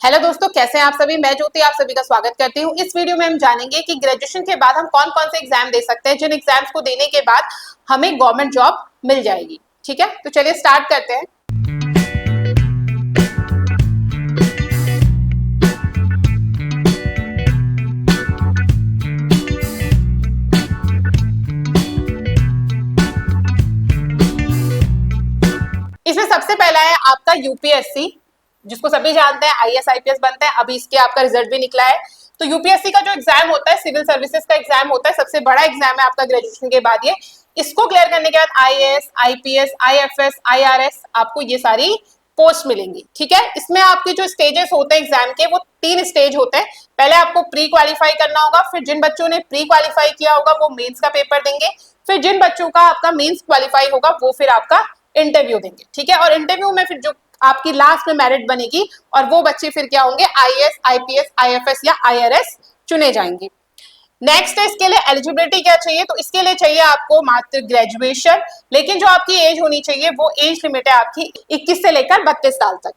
Hello दोस्तों, कैसे हैं आप सभी। मैं ज्योति आप सभी का स्वागत करती हूं। इस वीडियो में हम जानेंगे कि ग्रेजुएशन के बाद हम कौन कौन से एग्जाम दे सकते हैं, जिन एग्जाम्स को देने के बाद हमें गवर्नमेंट जॉब मिल जाएगी। ठीक है, तो चलिए स्टार्ट करते हैं। इसमें सबसे पहला है आपका यूपीएससी, जिसको सभी जानते हैं आईएएस आईपीएस बनते हैं। अभी इसके आपका रिजल्ट भी निकला है। तो यूपीएससी का जो एग्जाम होता है, सिविल सर्विसेज का एग्जाम होता है, सबसे बड़ा एग्जाम है आपका ग्रेजुएशन के बाद। ये इसको क्लियर करने के बाद आईएएस, आईपीएस, आईएफएस, आईआरएस, आपको ये सारी पोस्ट मिलेंगी। ठीक है, इसमें आपके जो स्टेजेस होते हैं एग्जाम के, वो 3 स्टेज होते हैं। पहले आपको प्री क्वालिफाई करना होगा, फिर जिन बच्चों ने प्री क्वालिफाई किया होगा वो मेंस का पेपर देंगे, फिर जिन बच्चों का आपका मेंस क्वालिफाई होगा वो फिर आपका इंटरव्यू देंगे। ठीक है, और इंटरव्यू में फिर जो आपकी लास्ट में मेरिट बनेगी और वो बच्चे फिर क्या होंगे, आईएएस, आईपीएस, आईएफएस या आईआरएस चुने जाएंगे। नेक्स्ट है इसके लिए एलिजिबिलिटी क्या चाहिए, तो इसके लिए चाहिए आपको मात्र ग्रेजुएशन, लेकिन जो आपकी एज होनी चाहिए वो एज लिमिट है आपकी 21 से लेकर 32 साल तक।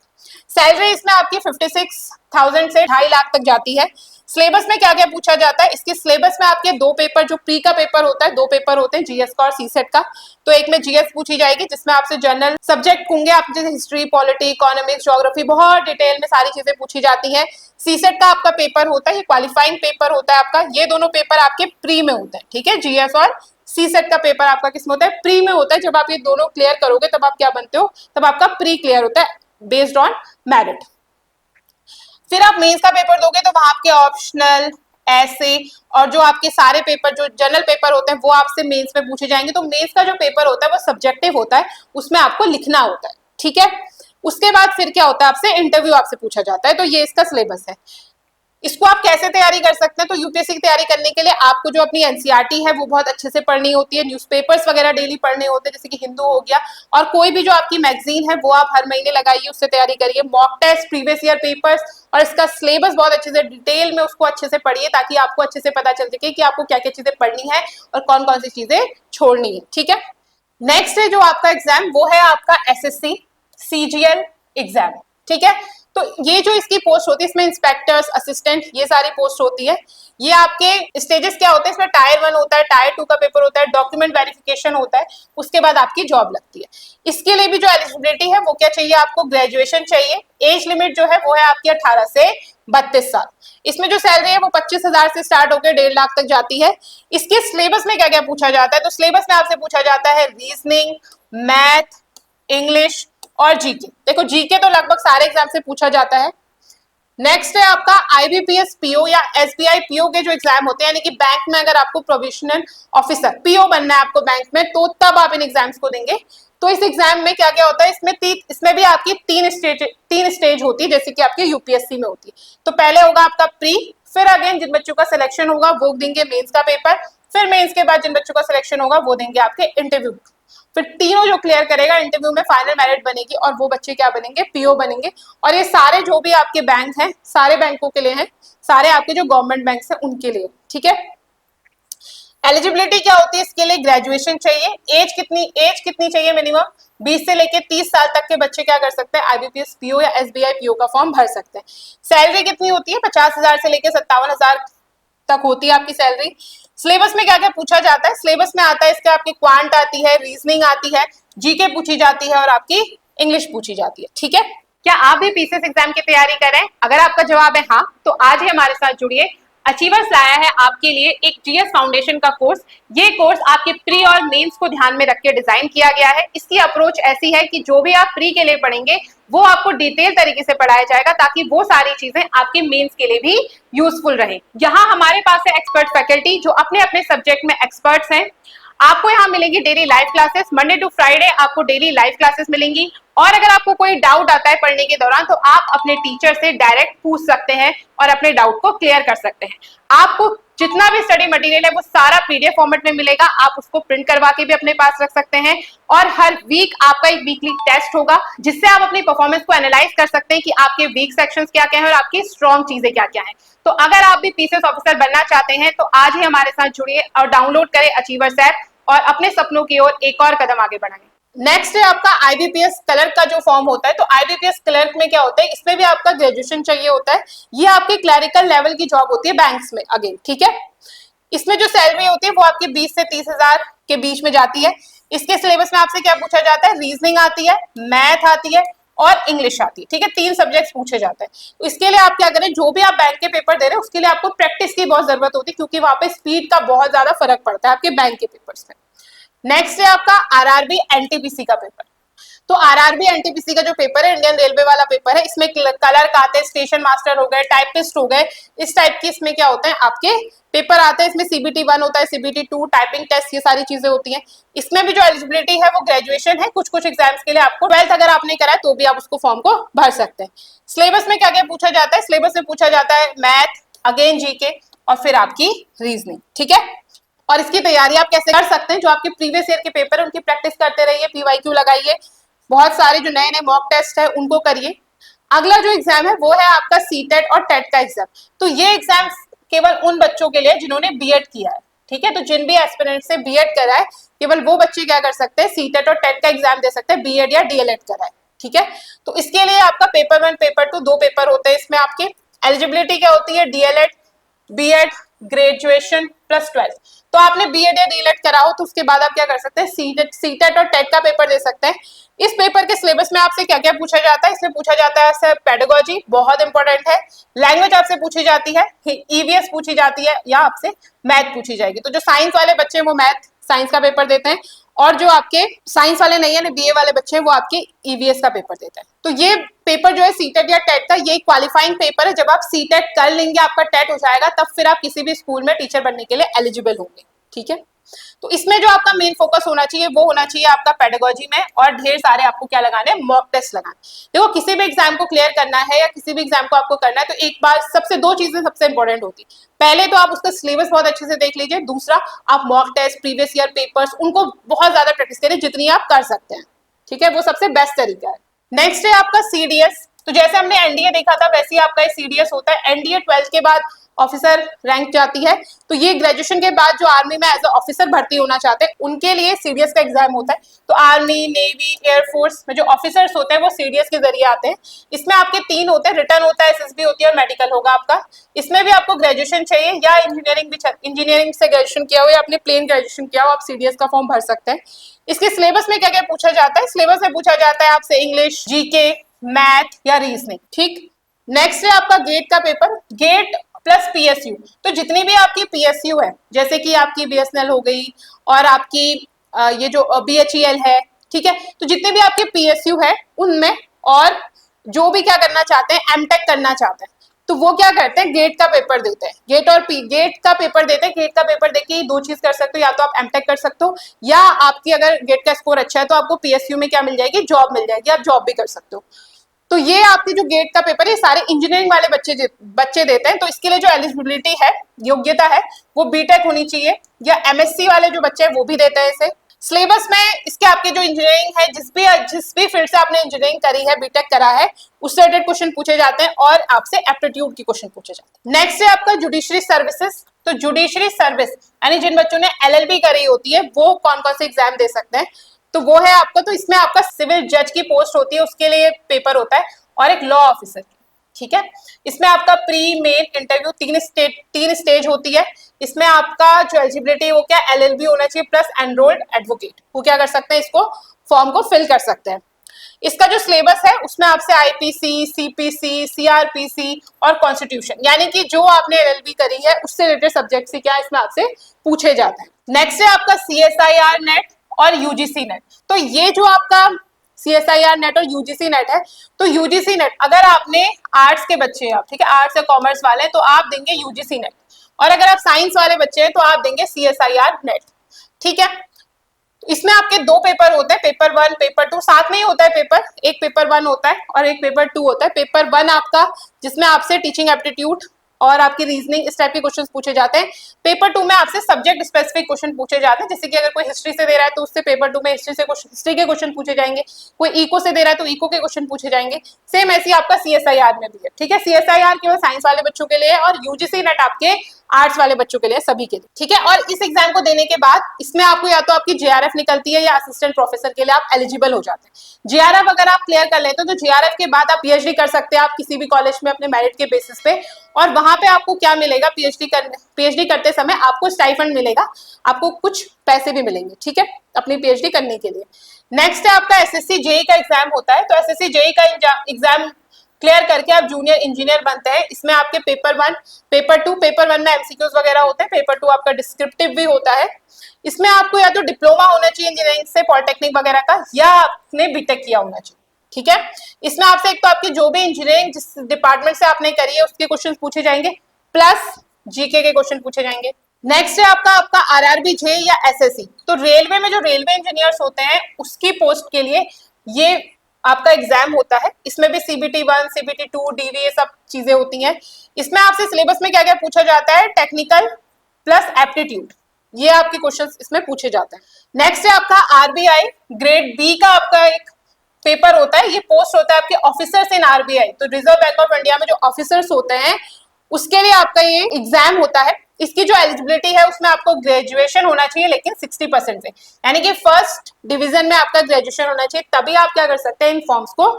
सैलरी इसमें आपकी 56,000 से 2.5 लाख तक जाती है। सिलेबस में क्या क्या पूछा जाता है, इसके सिलेबस में आपके 2 पेपर, जो प्री का पेपर होता है, 2 पेपर होते हैं, जीएस का और सीसेट का। तो एक में जीएस पूछी जाएगी, जिसमें आपसे जनरल सब्जेक्ट होंगे, आप जैसे हिस्ट्री, पॉलिटी, इकोनॉमिक्स, ज्योग्राफी, बहुत डिटेल में सारी चीजें पूछी जाती है। सीसेट का आपका पेपर होता है, ये क्वालिफाइंग पेपर होता है आपका। ये दोनों पेपर आपके प्री में होते हैं। ठीक है, जीएस और सीसेट का पेपर आपका किसमें होता है, प्री में होता है। जब आप ये दोनों क्लियर करोगे तब आप क्या बनते हो, तब आपका प्री क्लियर होता है बेस्ड ऑन मेरिट। फिर आप मेंस का पेपर दोगे तो वहां आपके ऑप्शनल, ऐसे और जो आपके सारे पेपर, जो जनरल पेपर होते हैं, वो आपसे मेंस में पूछे जाएंगे। तो मेंस का जो पेपर होता है वो सब्जेक्टिव होता है, उसमें आपको लिखना होता है। ठीक है, उसके बाद फिर क्या होता है, आपसे इंटरव्यू आपसे पूछा जाता है। तो ये इसका सिलेबस है। इसको आप कैसे तैयारी कर सकते हैं, तो यूपीएससी की तैयारी करने के लिए आपको जो अपनी एनसीईआरटी है वो बहुत अच्छे से पढ़नी होती है। न्यूज़पेपर्स वगैरह डेली पढ़ने होते हैं, जैसे कि हिंदू हो गया, और कोई भी जो आपकी मैगजीन है वो आप हर महीने लगाइए, उससे तैयारी करिए। Mock test, previous year papers और इसका सिलेबस बहुत अच्छे से डिटेल में उसको अच्छे से पढ़िए, ताकि आपको अच्छे से पता चल सके कि आपको क्या क्या चीजें पढ़नी है और कौन कौन सी चीजें छोड़नी है। ठीक है, नेक्स्ट है जो आपका एग्जाम, वो है आपका एसएससी सीजीएल एग्जाम। ठीक है, तो ये जो इसकी पोस्ट होती है, इसमें इंस्पेक्टर्स, असिस्टेंट, ये सारी पोस्ट होती है। ये आपके स्टेजेस क्या होते हैं, इसमें टायर 1 होता है, टायर 2 का पेपर होता है, डॉक्यूमेंट वेरिफिकेशन होता है, उसके बाद आपकी जॉब लगती है। इसके लिए भी जो एलिजिबिलिटी है वो क्या चाहिए, आपको ग्रेजुएशन चाहिए। एज लिमिट जो है वो है आपकी 18 से 32 साल। इसमें जो सैलरी है वो 25,000 से स्टार्ट होकर 1.5 लाख तक जाती है। इसके सिलेबस में क्या क्या पूछा जाता है, तो सिलेबस में आपसे पूछा जाता है रीजनिंग, मैथ, इंग्लिश और जीके। देखो जीके तो लगभग सारे एग्जाम से पूछा जाता है। नेक्स्ट है आपका आईबीपीएस पीओ या एसबीआई पीओ के जो एग्जाम होते हैं, यानी कि बैंक में अगर आपको प्रोविजनल ऑफिसर पीओ बनना है आपको बैंक में, तो तब आप इन एग्जाम्स को देंगे। तो इस एग्जाम में क्या क्या होता है, इसमें भी आपकी 3 स्टेज होती है, जैसे कि आपके यूपीएससी में होती है। तो पहले होगा आपका प्री, फिर अगेन जिन बच्चों का सिलेक्शन होगा वो देंगे मेंस का पेपर, फिर मेंस के बाद जिन बच्चों का सिलेक्शन होगा वो देंगे आपके इंटरव्यू। फिर तीनों जो क्लियर करेगा इंटरव्यू में फाइनल मेरिट बनेगी और वो बच्चे क्या बनेंगे, पीओ बनेंगे। और ये सारे जो भी आपके बैंक हैं, सारे बैंकों के लिए हैं, सारे आपके जो गवर्नमेंट बैंक हैं उनके लिए। ठीक है, एलिजिबिलिटी क्या होती है, इसके लिए ग्रेजुएशन चाहिए। एज कितनी चाहिए, मिनिमम 20 से लेके 30 साल तक के बच्चे क्या कर सकते हैं, आईबीपीएस पीओ या एसबीआई पीओ का फॉर्म भर सकते हैं। सैलरी कितनी होती है, 50,000 से लेके 57,000 तक होती है आपकी सैलरी। सिलेबस में क्या क्या पूछा जाता है, सिलेबस में आता है इसके आपकी क्वांट आती है, रीजनिंग आती है, जीके पूछी जाती है और आपकी इंग्लिश पूछी जाती है। ठीक है, क्या आप भी पीसीएस एग्जाम की तैयारी कर रहे हैं? अगर आपका जवाब है हाँ, तो आज ही हमारे साथ जुड़िए। अचीवर्स लाया है आपके लिए एक जीएस फाउंडेशन का कोर्स। ये कोर्स आपके प्री और मेंस को ध्यान में रख के डिजाइन किया गया है। इसकी अप्रोच ऐसी है कि जो भी आप प्री के लिए पढ़ेंगे वो आपको डिटेल तरीके से पढ़ाया जाएगा, ताकि वो सारी चीजें आपके मेंस के लिए भी यूजफुल रहे। यहाँ हमारे पास है एक्सपर्ट फैकल्टी जो अपने अपने सब्जेक्ट में एक्सपर्ट्स हैं। आपको यहाँ मिलेंगी daily live classes, Monday to Friday आपको डेली लाइव क्लासेस मिलेंगी। और अगर आपको कोई डाउट आता है पढ़ने के दौरान, तो आप अपने टीचर से डायरेक्ट पूछ सकते हैं और अपने डाउट को क्लियर कर सकते हैं। आपको जितना भी स्टडी मटेरियल है वो सारा पीडीएफ फॉर्मेट में मिलेगा, आप उसको प्रिंट करवा के भी अपने पास रख सकते हैं। और हर वीक आपका एक वीकली टेस्ट होगा, जिससे आप अपनी परफॉर्मेंस को एनालाइज कर सकते हैं कि आपके वीक सेक्शंस क्या क्या है और आपकी स्ट्रॉन्ग चीजें क्या क्या है। तो अगर आप भी पीसीएस ऑफिसर बनना चाहते हैं तो आज ही हमारे साथ जुड़िए और डाउनलोड करें अचीवर्स ऐप और अपने सपनों की ओर एक और कदम आगे बढ़ाएं। नेक्स्ट है आपका आईबीपीएस क्लर्क का जो फॉर्म होता है। तो आईबीपीएस क्लर्क में क्या होता है, इसमें भी आपका ग्रेजुएशन चाहिए होता है। ये आपकी क्लरिकल लेवल की जॉब होती है बैंक्स में अगेन, ठीक है। इसमें जो सैलरी होती है वो आपकी 20 से 30,000 के बीच में जाती है। इसके सिलेबस में आपसे क्या पूछा जाता है, रीजनिंग आती है, मैथ आती है और इंग्लिश आती है, ठीक है। 3 सब्जेक्ट्स पूछे जाते हैं। तो इसके लिए आप क्या करें, जो भी आप बैंक के पेपर दे रहे हैं उसके लिए आपको प्रैक्टिस की बहुत जरूरत होती है, क्योंकि वहां पे स्पीड का बहुत ज्यादा फर्क पड़ता है आपके बैंक के पेपर्स में। नेक्स्ट है आपका आरआरबी एनटीपीसी का पेपर। तो आरआरबी एनटीपीसी का जो पेपर है, इंडियन रेलवे वाला पेपर है, इसमें क्लर्क आते हैं, स्टेशन मास्टर हो गए, टाइपिस्ट हो गए, इस टाइप की इसमें क्या होते हैं आपके पेपर आते हैं। इसमें सीबीटी 1 होता है, सीबीटी 2, टाइपिंग टेस्ट, ये सारी चीजें होती हैं। इसमें भी जो एलिजिबिलिटी है वो ग्रेजुएशन है। कुछ कुछ एग्जाम्स के लिए आपको 12th अगर आपने करा है तो भी आप उसको फॉर्म को भर सकते हैं। सिलेबस में क्या क्या पूछा जाता है, सिलेबस में पूछा जाता है मैथ, अगेन जीके और फिर आपकी रीजनिंग, ठीक है। और इसकी तैयारी आप कैसे कर सकते हैं, जो आपके प्रीवियस ईयर के पेपर है उनकी प्रैक्टिस करते रहिए, पीवाईक्यू लगाइए, बहुत सारे जो नए नए मॉक टेस्ट है उनको करिए। अगला जो एग्जाम है वो है आपका सीटेट और टेट का एग्जाम। तो ये एग्जाम केवल उन बच्चों के लिए जिन्होंने बीएड किया है, ठीक है। तो जिन भी एस्पिरेंट से बीएड करा है केवल वो बच्चे क्या कर सकते हैं, सीटेट और टेट का एग्जाम दे सकते हैं, बीएड या डीएलएड करा है, ठीक है। तो इसके लिए आपका पेपर 1 पेपर 2 दो पेपर होते हैं। इसमें आपकी एलिजिबिलिटी क्या होती है, डीएलएड, बीएड, ग्रेजुएशन प्लस 12। तो आपने बीएड या डीएलएड करा हो तो उसके बाद आप क्या कर सकते हैं, सीटेट और टेट का पेपर दे सकते हैं। इस पेपर के सिलेबस में आपसे क्या क्या पूछा जाता है, इसमें पूछा जाता है सर पेडागोजी, बहुत इंपॉर्टेंट है, लैंग्वेज आपसे पूछी जाती है, ईवीएस पूछी जाती है या आपसे मैथ पूछी जाएगी। तो जो साइंस वाले बच्चे हैं वो मैथ साइंस का पेपर देते हैं, और जो आपके साइंस वाले नहीं है, बीए वाले बच्चे हैं वो आपके ईवीएस का पेपर देते हैं। तो ये पेपर जो है सीटेट या टेट का, ये क्वालिफाइंग पेपर है। जब आप सीटेट कर लेंगे, आपका टेट हो जाएगा, तब फिर आप किसी भी स्कूल में टीचर बनने के लिए एलिजिबल होंगे, ठीक है। तो इसमें जो आपका मेन फोकस होना चाहिए वो होना चाहिए आपका पेडागोजी में, और ढेर सारे आपको क्या लगाने, मॉक टेस्ट लगाने। देखो किसी भी एग्जाम को क्लियर करना है या किसी भी एग्जाम को आपको करना है तो एक बार सबसे दो चीजें सबसे इंपॉर्टेंट होती है। पहले तो आप उसका सिलेबस बहुत अच्छे से देख लीजिए, दूसरा आप mock test, previous year papers, उनको बहुत ज्यादा प्रैक्टिस करें जितनी आप कर सकते हैं, ठीक है। वो सबसे बेस्ट तरीका है। नेक्स्ट है आपका सीडीएस। तो जैसे हमने एनडीए देखा था वैसे ही आपका सीडीएस होता है। एनडीए 12th के बाद ऑफिसर रैंक जाती है। तो ये ग्रेजुएशन के बाद जो आर्मी में एज ऑफिसर भर्ती होना चाहते हैं उनके लिए सीडीएस का एग्जाम होता है। तो आर्मी, नेवी, एयरफोर्स में जो ऑफिसर्स होते हैं वो सीडीएस के जरिए आते हैं। इसमें आपके 3 होते हैं, रिटर्न होता है, एसएसबी होती है और मेडिकल होगा आपका। इसमें भी आपको ग्रेजुएशन चाहिए या इंजीनियरिंग से ग्रेजुएशन किया हो या आपने प्लेन ग्रेजुएशन किया हो, आप सीडीएस का फॉर्म भर सकते हैं। इसके सिलेबस में क्या क्या पूछा जाता है, सिलेबस में पूछा जाता है आपसे इंग्लिश, जीके, मैथ या रीजनिंग, ठीक। नेक्स्ट है आपका गेट का पेपर, गेट प्लस पीएसयू। तो जितनी भी आपकी पीएसयू है, जैसे कि आपकी बीएसएनएल हो गई और आपकी ये जो बीएचईएल है, ठीक है। तो जितने भी आपके पीएसयू है उनमें, और जो भी क्या करना चाहते हैं, एमटेक करना चाहते हैं, तो वो क्या करते हैं, गेट का पेपर देते हैं। गेट और गेट का पेपर देते हैं। गेट का पेपर देके 2 चीज कर सकते हो, या तो आप एमटेक कर सकते हो, या आपकी अगर गेट का स्कोर अच्छा है तो आपको पीएसयू में क्या मिल जाएगी, जॉब मिल जाएगी, आप जॉब भी कर सकते हो। तो ये आपके जो गेट का पेपर है सारे इंजीनियरिंग वाले बच्चे देते हैं। तो इसके लिए जो एलिजिबिलिटी है, योग्यता है, वो बीटेक होनी चाहिए, या एमएससी वाले जो बच्चे हैं वो भी देते हैं इसे। सिलेबस में इसके आपके जो इंजीनियरिंग है, जिस भी फील्ड से आपने इंजीनियरिंग करी है, बीटेक करा है, उससे रिलेटेड क्वेश्चन पूछे जाते हैं और आपसे एप्टीट्यूड की क्वेश्चन पूछे जाते हैं। नेक्स्ट है आपका जुडिशरी सर्विसेज। तो जुडिशरी सर्विस यानी जिन बच्चों ने एलएलबी करी होती है वो कौन कौन से एग्जाम दे सकते हैं, तो वो है आपका, तो इसमें आपका सिविल जज की पोस्ट होती है, उसके लिए पेपर होता है, और एक लॉ ऑफिसर की, ठीक है। इसमें आपका प्री मेन इंटरव्यू 3 स्टेज होती है। इसमें आपका जो एलिजिबिलिटी है वो क्या, एलएलबी होना चाहिए प्लस एनरोल्ड एडवोकेट, वो क्या कर सकते हैं, इसको फॉर्म को फिल कर सकते हैं। इसका जो सिलेबस है उसमें आपसे आईपीसी, सीपीसी, सीआरपीसी और कॉन्स्टिट्यूशन, यानी कि जो आपने एलएलबी करी है उससे रिलेटेड सब्जेक्ट से क्या इसमें आपसे पूछे जाते हैं। नेक्स्ट है आपका सीएसआईआर नेट और यूजीसी नेट। तो ये जो आपका सीएसआईआर नेट और यूजीसी नेट है, तो यूजीसी नेट अगर आपने आर्ट्स के बच्चे हैं आप, ठीक है, आर्ट्स या कॉमर्स वाले, तो आप देंगे यूजीसी नेट, और अगर आप साइंस वाले बच्चे हैं तो आप देंगे सीएसआईआर नेट, ठीक है। इसमें आपके 2 पेपर होते हैं, पेपर 1 पेपर 2 साथ में ही होता है पेपर, एक पेपर 1 होता है और एक पेपर 2 होता है। पेपर 1 आपका जिसमें आपसे टीचिंग एप्टीट्यूड और आपकी रीजनिंग इस टाइप के क्वेश्चंस पूछे जाते हैं। पेपर 2 में आपसे सब्जेक्ट स्पेसिफिक क्वेश्चन पूछे जाते हैं, जैसे कि अगर कोई हिस्ट्री से दे रहा है तो उससे पेपर 2 में हिस्ट्री के क्वेश्चन पूछे जाएंगे, कोई इको से दे रहा है तो इको के क्वेश्चन पूछे जाएंगे। सेम ऐसे आपका सीएसआईआर में भी है, ठीक है। सीएसआईआर केवल साइंस वाले बच्चों के लिए है, और यूजीसी नेट आपके आर्ट्स वाले बच्चों के लिए, सभी के लिए, ठीक है। और इस एग्जाम को देने के बाद इसमें आपको या तो आपकी जेआरएफ निकलती है या असिस्टेंट प्रोफेसर के लिए आप एलिजिबल हो जाते हैं। जेआरएफ अगर आप क्लियर कर लेते हो तो जेआरएफ के बाद आप पीएचडी कर सकते हैं आप किसी भी कॉलेज में अपने मेरिट के बेसिस पे। और वहां पे आपको क्या मिलेगा, पीएचडी करते समय आपको स्टाइफंड मिलेगा, आपको कुछ पैसे भी मिलेंगे, ठीक है, अपनी पीएचडी करने के लिए। नेक्स्ट है आपका एसएससी जेई का एग्जाम होता है। तो एसएससी जेई का एग्जाम क्लियर करके आप जूनियर इंजीनियर बनते हैं। इसमें आपके पेपर 1, पेपर 2, पेपर 1 में एमसीक्यूज वगैरह होते हैं, पेपर 2 आपका डिस्क्रिप्टिव भी होता है। इसमें आपको या तो डिप्लोमा होना चाहिए इंजीनियरिंग से, पॉलिटेक्निक वगैरह का, या आपने बीटेक किया होना चाहिए, ठीक है। इसमें आपसे एक तो आपकी जो भी इंजीनियरिंग जिस डिपार्टमेंट से आपने करी है उसके क्वेश्चन पूछे जाएंगे, प्लस जीके के क्वेश्चन पूछे जाएंगे। नेक्स्ट है आपका आरआरबी जे या एसएससी। तो रेलवे में जो रेलवे इंजीनियर्स होते हैं उसकी पोस्ट के लिए ये आपका एग्जाम होता है। इसमें भी सीबीटी 1, सीबीटी 2, डीवी ये सब चीजें होती हैं। इसमें आपसे सिलेबस में क्या क्या पूछा जाता है, टेक्निकल प्लस एप्टीट्यूड, ये आपके क्वेश्चंस इसमें पूछे जाते हैं। नेक्स्ट है आपका आरबीआई ग्रेड बी का आपका एक पेपर होता है। ये पोस्ट होता है आपके ऑफिसर्स इन आरबीआई। तो रिजर्व बैंक ऑफ इंडिया में जो ऑफिसर्स होते हैं उसके लिए आपका ये एग्जाम होता है। इसकी जो एलिजिबिलिटी है उसमें आपको ग्रेजुएशन होना चाहिए, लेकिन 60% से, यानी कि फर्स्ट डिवीजन में आपका ग्रेजुएशन होना चाहिए, तभी आप क्या कर सकते हैं, इन फॉर्म्स को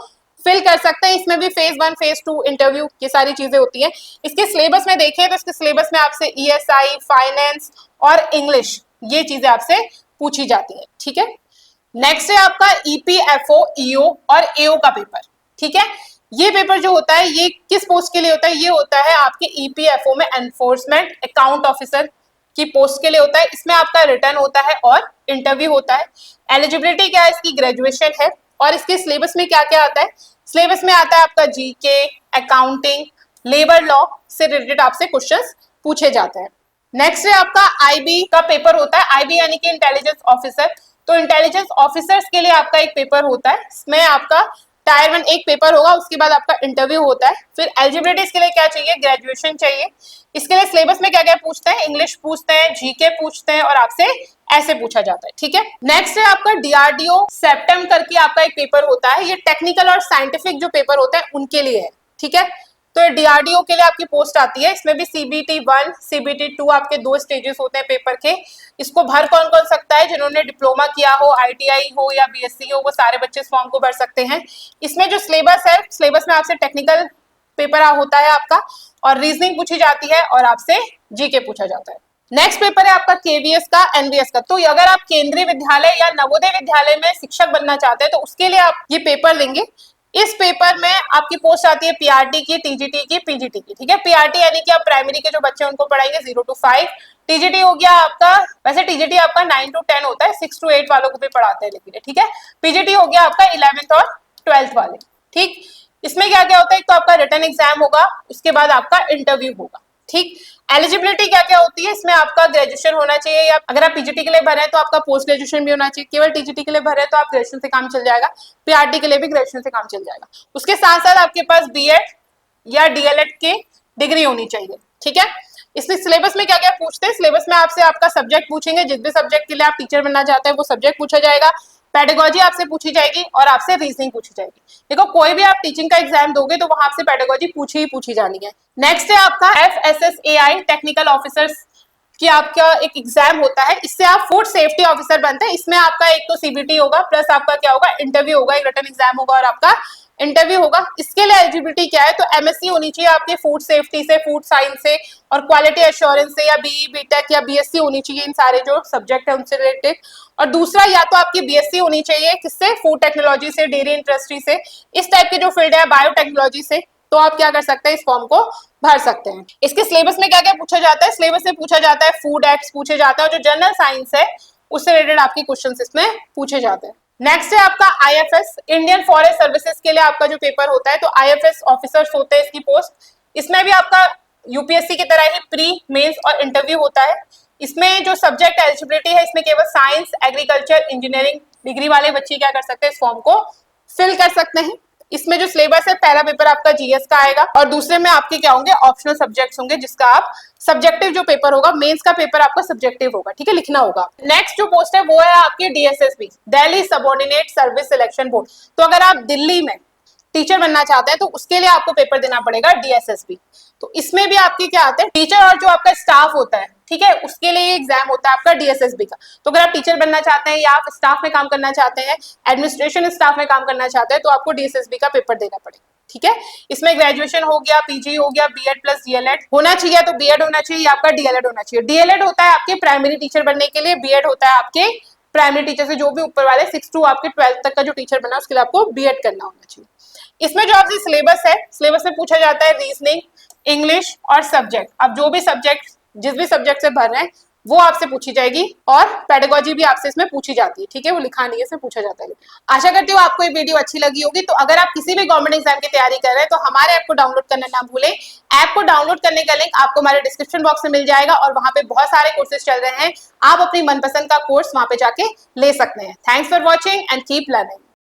फिल कर सकते हैं। इसमें भी फेज 1, फेज 2 इंटरव्यू, ये सारी चीजें होती हैं। इसके सिलेबस में देखिए तो इसके सिलेबस में आपसे ईएसआई, फाइनेंस और इंग्लिश, ये चीजें आपसे पूछी जाती है, ठीक है। नेक्स्ट है आपका ईपीएफओ, ईओ और एओ का पेपर, ठीक है। ये पेपर जो होता है ये किस पोस्ट के लिए होता है, ये होता है आपके ईपीएफओ में एनफोर्समेंट अकाउंट ऑफिसर की पोस्ट के लिए होता है। इसमें आपका रिटर्न होता है और इंटरव्यू होता है। एलिजिबिलिटी क्या है, इसकी ग्रेजुएशन है। और इसके सिलेबस में क्या क्या आता है, सिलेबस में आता है आपका जीके, अकाउंटिंग, लेबर लॉ से रिलेटेड आपसे क्वेश्चंस पूछे जाते हैं। नेक्स्ट है आपका आईबी का पेपर होता है। आईबी यानी कि इंटेलिजेंस ऑफिसर। तो इंटेलिजेंस ऑफिसर्स के लिए आपका एक पेपर होता है। इसमें आपका टायर 1 एक पेपर होगा, उसके बाद आपका इंटरव्यू होता है। फिर एलिजिबिलिटी के लिए क्या चाहिए, ग्रेजुएशन चाहिए। इसके लिए सिलेबस में क्या क्या पूछते हैं, इंग्लिश पूछते हैं, जीके पूछते हैं और आपसे ऐसे पूछा जाता है, ठीक है। नेक्स्ट है आपका डीआरडीओ सेप्टेम करके आपका एक पेपर होता है। ये टेक्निकल और साइंटिफिक जो पेपर होता है उनके लिए है, ठीक है। तो डीआरडीओ के लिए आपकी पोस्ट आती है। इसमें भी सीबीटी 1, सीबीटी 2 आपके 2 स्टेजेस होते हैं पेपर के। इसको भर कौन कौन सकता है, जिन्होंने डिप्लोमा किया हो, आईटीआई हो या बीएससी हो, वो सारे बच्चे इस फॉर्म को भर सकते हैं। इसमें जो सिलेबस है, सिलेबस में आपसे टेक्निकल पेपर होता है आपका, और रीजनिंग पूछी जाती है और आपसे जीके पूछा जाता है। नेक्स्ट पेपर है आपका केवीएस का, एनवीएस का। तो अगर आप केंद्रीय विद्यालय या नवोदय विद्यालय में शिक्षक बनना चाहते हैं तो उसके लिए आप ये पेपर देंगे। इस पेपर में आपकी पोस्ट आती है पीआरटी की, टीजीटी की, पीजीटी की, ठीक है। पीआरटी यानी कि आप प्राइमरी के जो बच्चे उनको पढ़ाएंगे 0 to 5। टीजीटी हो गया आपका, वैसे टीजीटी आपका 9 to 10 होता है, 6 to 8 वालों को भी पढ़ाते हैं लेकिन, ठीक है। पीजीटी हो गया आपका 11th और 12th वाले, ठीक। इसमें क्या क्या होता है, एक तो आपका रिटन एग्जाम होगा, उसके बाद आपका इंटरव्यू होगा, ठीक। एलिजिबिलिटी क्या क्या होती है, इसमें आपका ग्रेजुएशन होना चाहिए, या अगर आप पीजीटी के लिए भर रहे हैं तो आपका पोस्ट ग्रेजुएशन भी होना चाहिए। केवल टीजीटी के लिए भर रहे हैं तो आप ग्रेजुएशन से काम चल जाएगा, पीआरटी के लिए भी ग्रेजुएशन से काम चल जाएगा। उसके साथ साथ आपके पास बीएड या डीएलएड की डिग्री होनी चाहिए, ठीक है। इसमें सिलेबस में क्या क्या पूछते हैं, सिलेबस में आपसे आपका सब्जेक्ट पूछेंगे, जिस भी सब्जेक्ट के लिए आप टीचर बनना चाहते हैं वो सब्जेक्ट पूछा जाएगा। पेडागोजी आपसे पूछी जाएगी और आपसे रीजनिंग पूछी जाएगी। देखो कोई भी आप टीचिंग का एग्जाम दोगे तो वहां आपसे पेडागोजी पूछी जानी है। नेक्स्ट है आपका एफएसएसएआई टेक्निकल ऑफिसर्स की आपका एक एग्जाम होता है। इससे आप फूड सेफ्टी ऑफिसर बनते हैं। इसमें आपका एक तो सीबीटी होगा, प्लस आपका क्या होगा, इंटरव्यू होगा, एक रिटन एग्जाम होगा और आपका इंटरव्यू होगा। इसके लिए एलिजिबिलिटी क्या है, तो एमएससी होनी चाहिए आपके फूड सेफ्टी से, फूड साइंस से और क्वालिटी एश्योरेंस से, या बीई, बीटेक या बीएससी होनी चाहिए, इन सारे जो सब्जेक्ट है उनसे रिलेटेड। और दूसरा या तो आपकी बीएससी होनी चाहिए किससे, फूड टेक्नोलॉजी से, डेयरी इंडस्ट्री से, इस टाइप की जो फील्ड है, बायोटेक्नोलॉजी से, तो आप क्या कर सकते हैं, इस फॉर्म को भर सकते हैं। इसके सिलेबस में क्या क्या पूछा जाता है, सिलेबस में पूछा जाता है फूड एक्ट्स पूछे जाते हैं, और जो जनरल साइंस है उससे रिलेटेड आपके क्वेश्चंस इसमें पूछे जाते हैं। नेक्स्ट है आपका आईएफएस, इंडियन फॉरेस्ट सर्विसेज के लिए आपका जो पेपर होता है। तो आईएफएस ऑफिसर्स होते हैं इसकी पोस्ट। इसमें भी आपका यूपीएससी की तरह ही प्री, मेंस और इंटरव्यू होता है। इसमें जो सब्जेक्ट एलिजिबिलिटी है, इसमें केवल साइंस, एग्रीकल्चर, इंजीनियरिंग डिग्री वाले बच्चे क्या कर सकते हैं, इस फॉर्म को फिल कर सकते हैं। इसमें जो सिलेबस है, पहला पेपर आपका जीएस का आएगा और दूसरे में आपके क्या होंगे, ऑप्शनल सब्जेक्ट्स होंगे, जिसका आप सब्जेक्टिव जो पेपर होगा, मेंस का पेपर आपका सब्जेक्टिव होगा, ठीक है, लिखना होगा। नेक्स्ट जो पोस्ट है वो है आपकी DSSB, Delhi subordinate service selection board. तो अगर आप दिल्ली में टीचर बनना चाहते हैं तो उसके लिए आपको पेपर देना पड़ेगा DSSB। तो इसमें भी आपके क्या आते हैं, टीचर और जो आपका स्टाफ होता है, ठीक है, उसके लिए एग्जाम होता है आपका DSSB का। तो अगर आप टीचर बनना चाहते हैं या आप स्टाफ में काम करना चाहते हैं, एडमिनिस्ट्रेशन स्टाफ में काम करना चाहते हैं, तो आपको DSSB का पेपर देना पड़ेगा, ठीक है। इसमें ग्रेजुएशन हो गया, PG हो गया, B.Ed प्लस DLED होना चाहिए, तो B.Ed होना चाहिए, आपका DLED होना चाहिए। DLED होता है आपके प्राइमरी टीचर बनने के लिए, B.Ed होता है आपके प्राइमरी टीचर से जो भी ऊपर वाले 6 to आपके 12th तक का जो टीचर बना उसके लिए आपको B.Ed करना होना चाहिए। इसमें जो आपसे सिलेबस है, सिलेबस में पूछा जाता है रीजनिंग, इंग्लिश और सब्जेक्ट। अब जो भी सब्जेक्ट, जिस भी सब्जेक्ट से भर रहे हैं वो आपसे पूछी जाएगी, और पेडागोजी भी आपसे इसमें पूछी जाती है, ठीक है, वो लिखा नहीं है, इसमें पूछा जाता है। आशा करती हूँ आपको ये वीडियो अच्छी लगी होगी। तो अगर आप किसी भी गवर्नमेंट एग्जाम की तैयारी कर रहे हैं तो हमारे ऐप को डाउनलोड करना ना भूलें। ऐप को डाउनलोड करने का लिंक आपको हमारे डिस्क्रिप्शन बॉक्स में मिल जाएगा, और वहां पे बहुत सारे कोर्सेज चल रहे हैं, आप अपनी मनपसंद का कोर्स वहां पे जाके ले सकते हैं। Thanks for watching and keep learning.